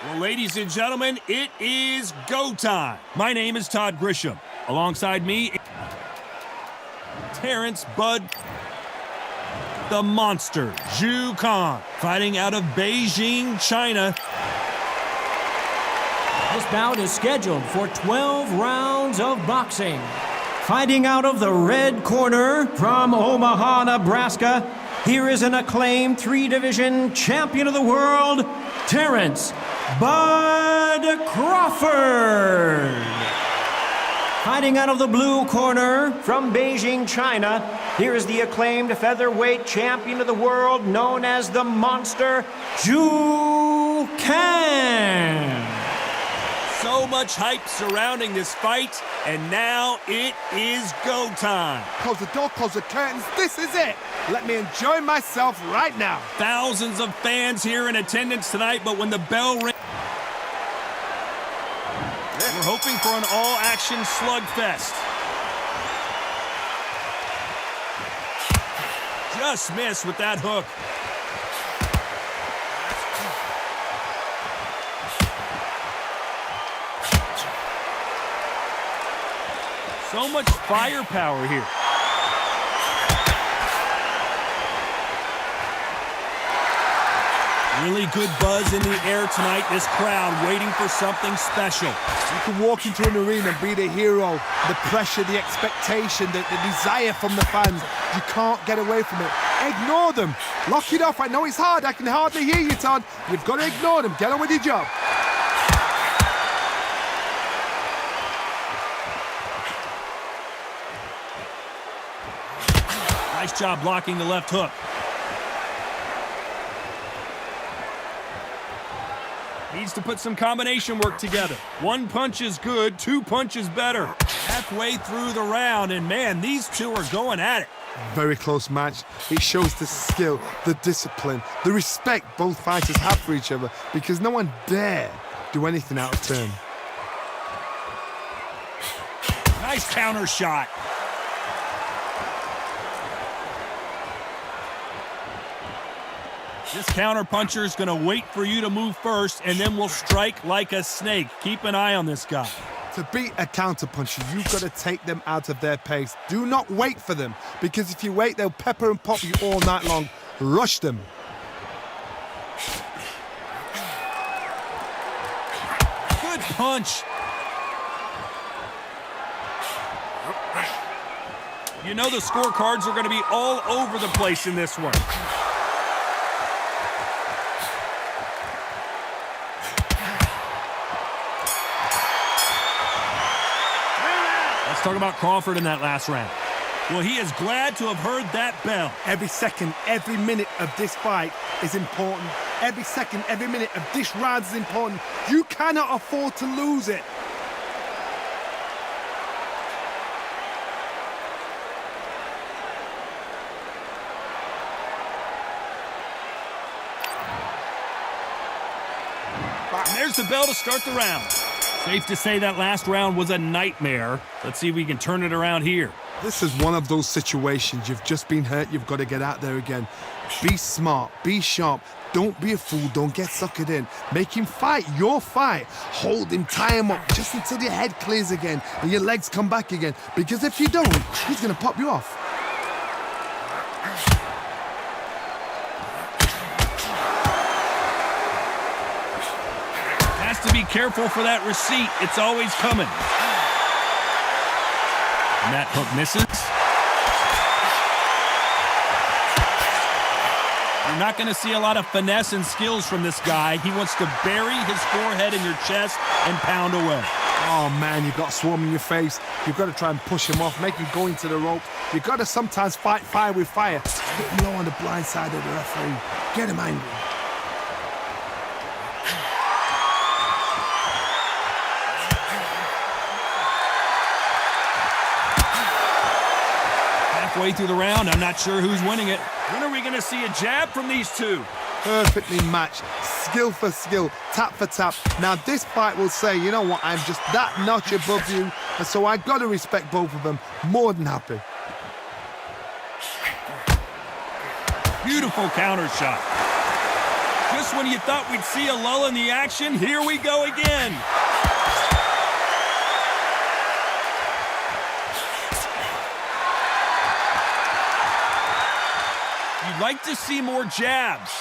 Well, ladies and gentlemen, it is go time. My name is Todd Grisham. Alongside me, Terrence Bud the Monster Zhu Khan, fighting out of Beijing, China. This bout is scheduled for 12 rounds of boxing. Fighting out of the red corner from Omaha, Nebraska, here is an acclaimed 3-division champion of the world, Terrence Bud Crawford. Fighting out of the blue corner from Beijing, China, here is the acclaimed featherweight champion of the world known as the Monster, Zhu Khan. So much hype surrounding this fight, and now it is go time. Close the door, close the curtains. This is it. Let me enjoy myself right now. Thousands of fans here in attendance tonight, but when the bell rings, we're hoping for an all-action slugfest. Just missed with that hook. So much firepower here. Really good buzz in the air tonight. This crowd waiting for something special. You can walk into an arena and be the hero. The pressure, the expectation, the desire from the fans. You can't get away from it. Ignore them. Lock it off. I know it's hard. I can hardly hear you, Todd. You've got to ignore them. Get on with your job. Nice job blocking the left hook. Needs to put some combination work together. One punch is good, 2 punches better. Halfway through the round, and man, these two are going at it. Very close match. It shows the skill, the discipline, the respect both fighters have for each other, because no one dare do anything out of turn. Nice counter shot. This counter-puncher is going to wait for you to move first, and then will strike like a snake. Keep an eye on this guy. To beat a counter-puncher, you've got to take them out of their pace. Do not wait for them, because if you wait, they'll pepper and pop you all night long. Rush them. Good punch. You know the scorecards are going to be all over the place in this one. Let's talk about Crawford in that last round. Well, he is glad to have heard that bell. Every second, every minute of this fight is important. Every second, every minute of this round is important. You cannot afford to lose it. And there's the bell to start the round. Safe to say that last round was a nightmare. Let's see if we can turn it around here. This is one of those situations. You've just been hurt. You've got to get out there again. Be smart. Be sharp. Don't be a fool. Don't get suckered in. Make him fight your fight. Hold him. Tie him up just until your head clears again and your legs come back again. Because if you don't, he's going to pop you off. To be careful for that receipt. It's always coming. And that hook misses. You're not going to see a lot of finesse and skills from this guy. He wants to bury his forehead in your chest and pound away. Oh, man, you've got swarm in your face. You've got to try and push him off, make him go into the rope. You've got to sometimes fight fire with fire. Hit him low on the blind side of the referee. Get him angry. Halfway through the round, I'm not sure who's winning it. When are we going to see a jab from these two? Perfectly matched, skill for skill, tap for tap. Now this fight will say, you know what, I'm just that notch above you, and so I got to respect both of them. More than happy. Beautiful counter shot. Just when you thought we'd see a lull in the action, here we go again. You'd like to see more jabs.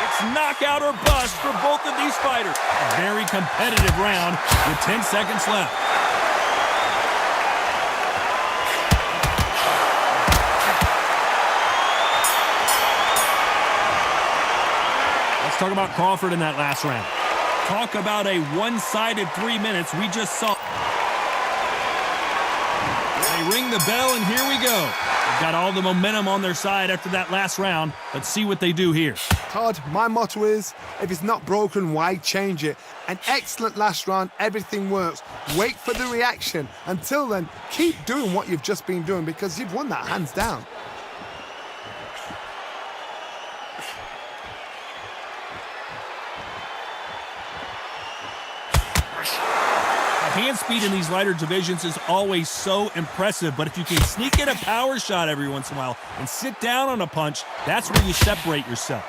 It's knockout or bust for both of these fighters. A very competitive round with 10 seconds left. Let's talk about Crawford in that last round. Talk about a one-sided 3 minutes we just saw. They ring the bell, and here we go. They've got all the momentum on their side after that last round. Let's see what they do here. Todd, my motto is, if it's not broken, why change it? An excellent last round, everything works. Wait for the reaction. Until then, keep doing what you've just been doing because you've won that hands down. Hand speed in these lighter divisions is always so impressive, but if you can sneak in a power shot every once in a while and sit down on a punch, that's where you separate yourself.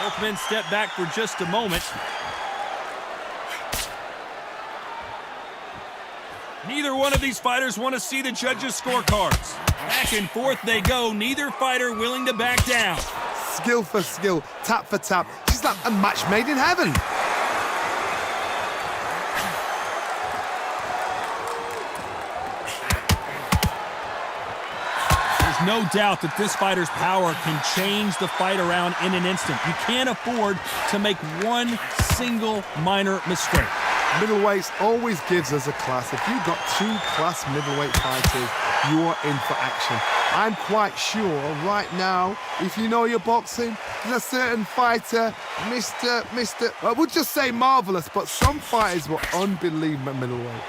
Both men step back for just a moment. Neither one of these fighters want to see the judges' scorecards. Back and forth they go, neither fighter willing to back down. Skill for skill, tap for tap. She's like a match made in heaven. There's no doubt that this fighter's power can change the fight around in an instant. You can't afford to make one single minor mistake. Middleweights always gives us a class. If you've got two class middleweight fighters, you are in for action. I'm quite sure right now, if you know your boxing, there's a certain fighter, I would just say marvelous, but some fighters were unbelievable at middleweight.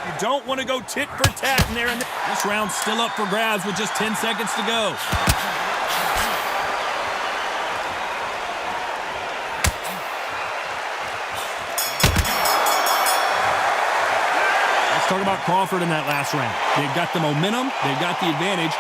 You don't want to go tit for tat in there. This round's still up for grabs with just 10 seconds to go. Let's talk about Crawford in that last round. They've got the momentum. They've got the advantage.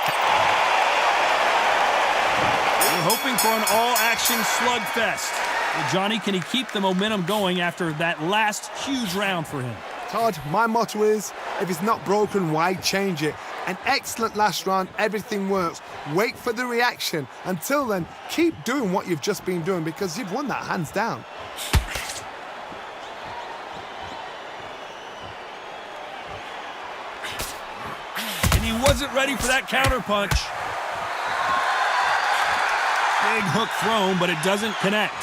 We're hoping for an all-action slugfest. Well, Johnny, can he keep the momentum going after that last huge round for him? Todd, my motto is, if it's not broken, why change it? An excellent last round, everything works. Wait for the reaction. Until then, keep doing what you've just been doing because you've won that hands down. Wasn't ready for that counterpunch. Big hook thrown, but it doesn't connect.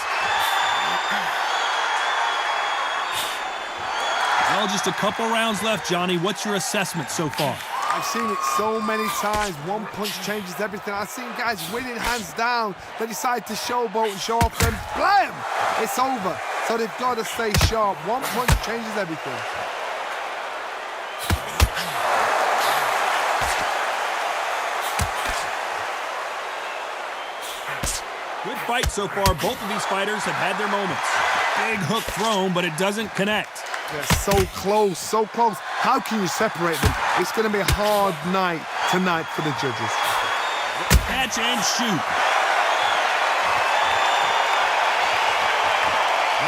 Well, just a couple rounds left, Johnny. What's your assessment so far? I've seen it so many times. One punch changes everything. I've seen guys winning hands down. They decide to showboat and show off, then blam! It's over. So they've got to stay sharp. One punch changes everything. Good fight so far. Both of these fighters have had their moments. Big hook thrown, but it doesn't connect. They're so close, so close. How can you separate them? It's going to be a hard night tonight for the judges. Catch and shoot.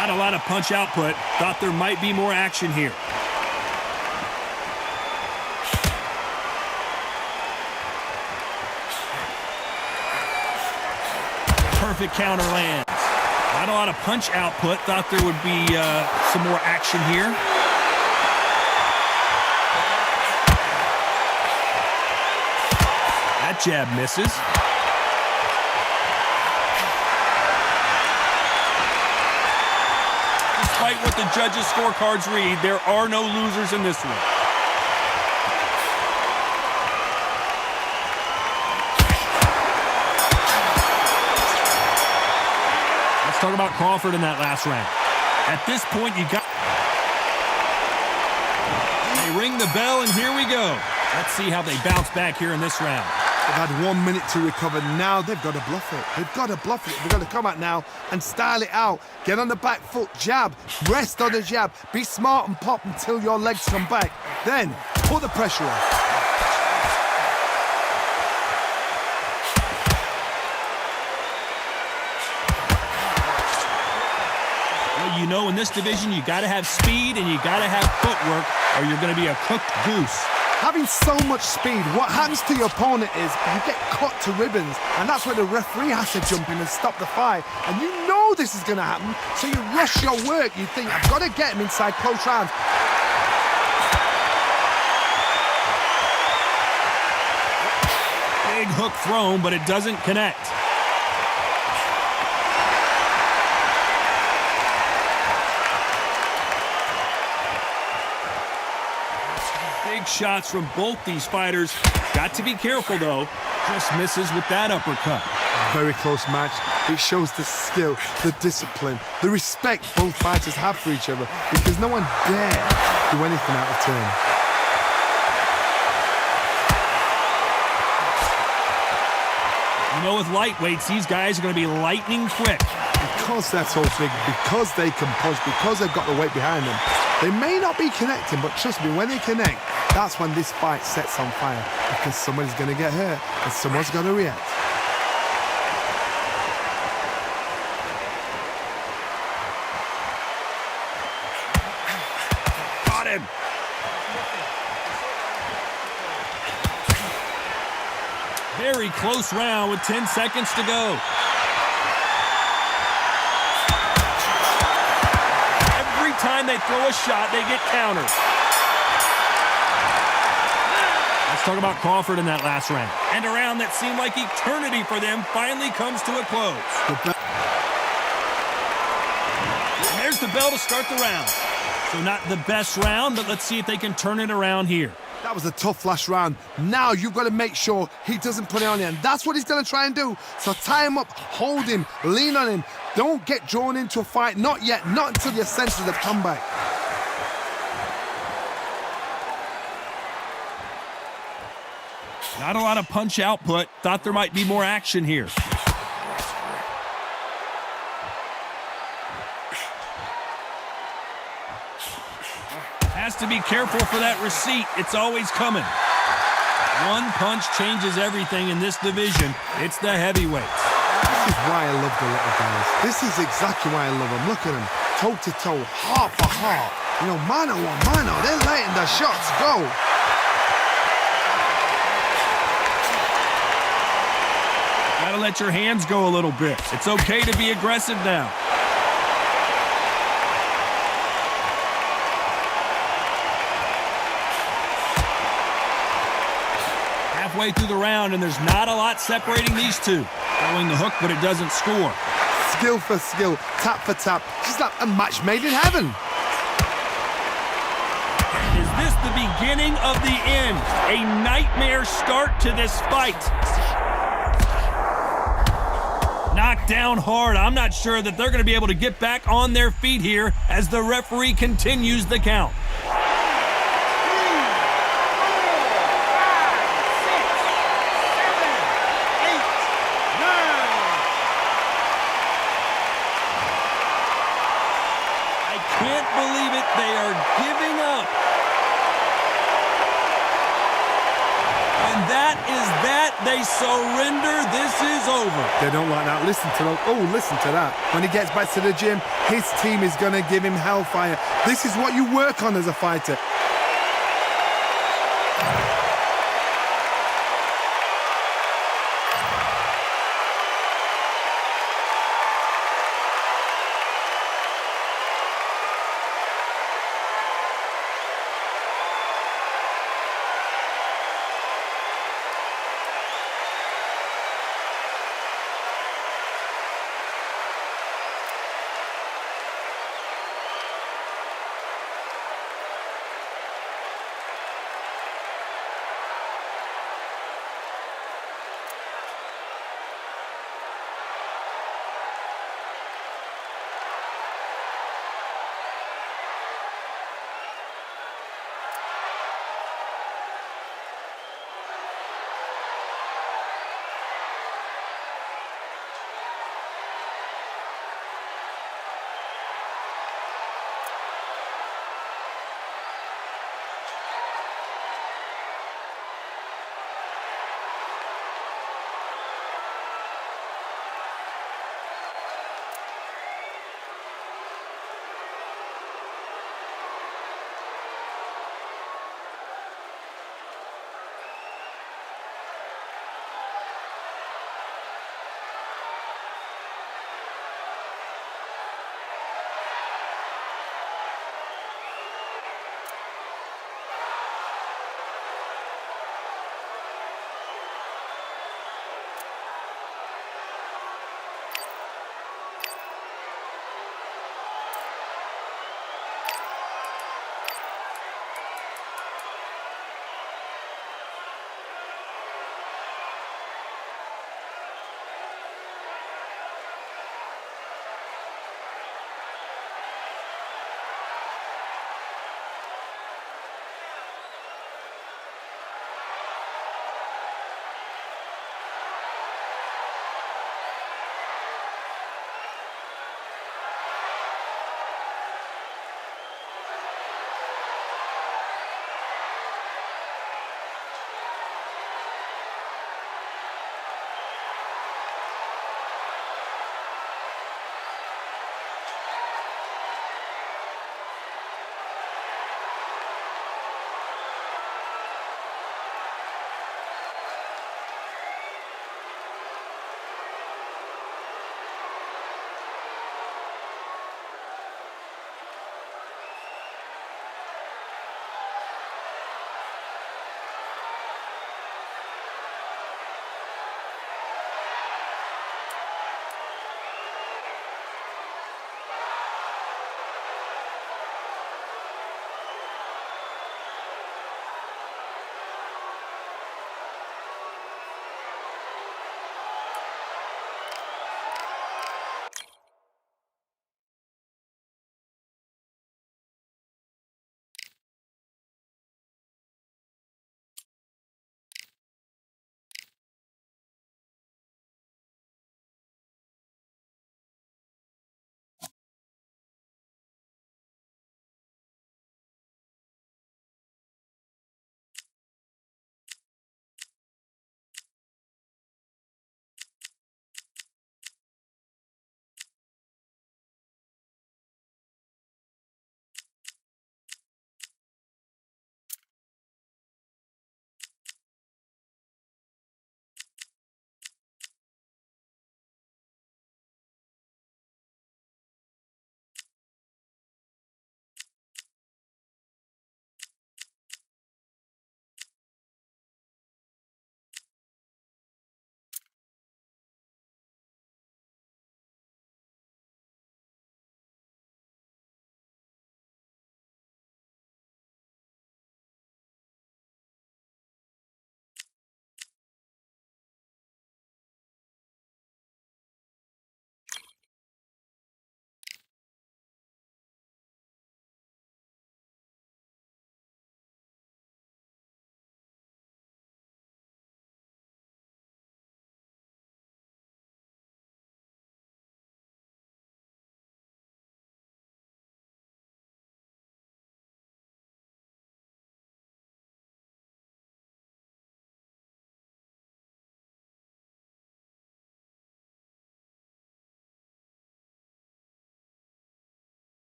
Not a lot of punch output. Thought there might be more action here. Perfect counter lands. Not a lot of punch output. Thought there would be some more action here. That jab misses. Despite what the judges' scorecards read, there are no losers in this one. Talk about Crawford in that last round. At this point, you got... They ring the bell, and here we go. Let's see how they bounce back here in this round. They've had 1 minute to recover. Now they've got to bluff it. They've got to bluff it. They've got to come out now and style it out. Get on the back foot, jab, rest on the jab. Be smart and pop until your legs come back. Then put the pressure on. Well, you know, in this division, you got to have speed and you got to have footwork, or you're going to be a cooked goose. Having so much speed, what happens to your opponent is you get cut to ribbons, and that's where the referee has to jump in and stop the fight. And you know this is going to happen, so you rush your work. You think, I've got to get him inside close rounds. Big hook thrown, but it doesn't connect. Big shots from both these fighters. Got to be careful, though. Just misses with that uppercut. Very close match. It shows the skill, the discipline, the respect both fighters have for each other, because no one dare do anything out of turn. You know, with lightweights, these guys are going to be lightning quick. Because they're so big, because they can punch, because they've got the weight behind them, they may not be connecting, but trust me, when they connect, that's when this fight sets on fire, because somebody's going to get hurt and someone's going to react. Got him. Very close round with 10 seconds to go. Every time they throw a shot, they get countered. Let's talk about Crawford in that last round. And a round that seemed like eternity for them finally comes to a close. And there's the bell to start the round. So not the best round, but let's see if they can turn it around here. That was a tough last round. Now you've got to make sure he doesn't put it on you, and that's what he's going to try and do. So tie him up, hold him, lean on him. Don't get drawn into a fight. Not yet. Not until your senses have come back. Not a lot of punch output. Thought there might be more action here. Has to be careful for that receipt. It's always coming. One punch changes everything in this division. It's the heavyweights. This is why I love the little guys. This is exactly why I love them. Look at them, toe to toe, heart for heart. You know, mano a mano. They're letting the shots go. Gotta let your hands go a little bit. It's okay to be aggressive now. Halfway through the round, and there's not a lot separating these two. Throwing the hook, but it doesn't score. Skill for skill, tap for tap. Just like a match made in heaven. Is this the beginning of the end? A nightmare start to this fight. Knocked down hard. I'm not sure that they're going to be able to get back on their feet here as the referee continues the count. Can't believe it. They are giving up. And that is that. They surrender. This is over. They don't like that. Listen to them. Oh, listen to that. When he gets back to the gym, his team is going to give him hellfire. This is what you work on as a fighter.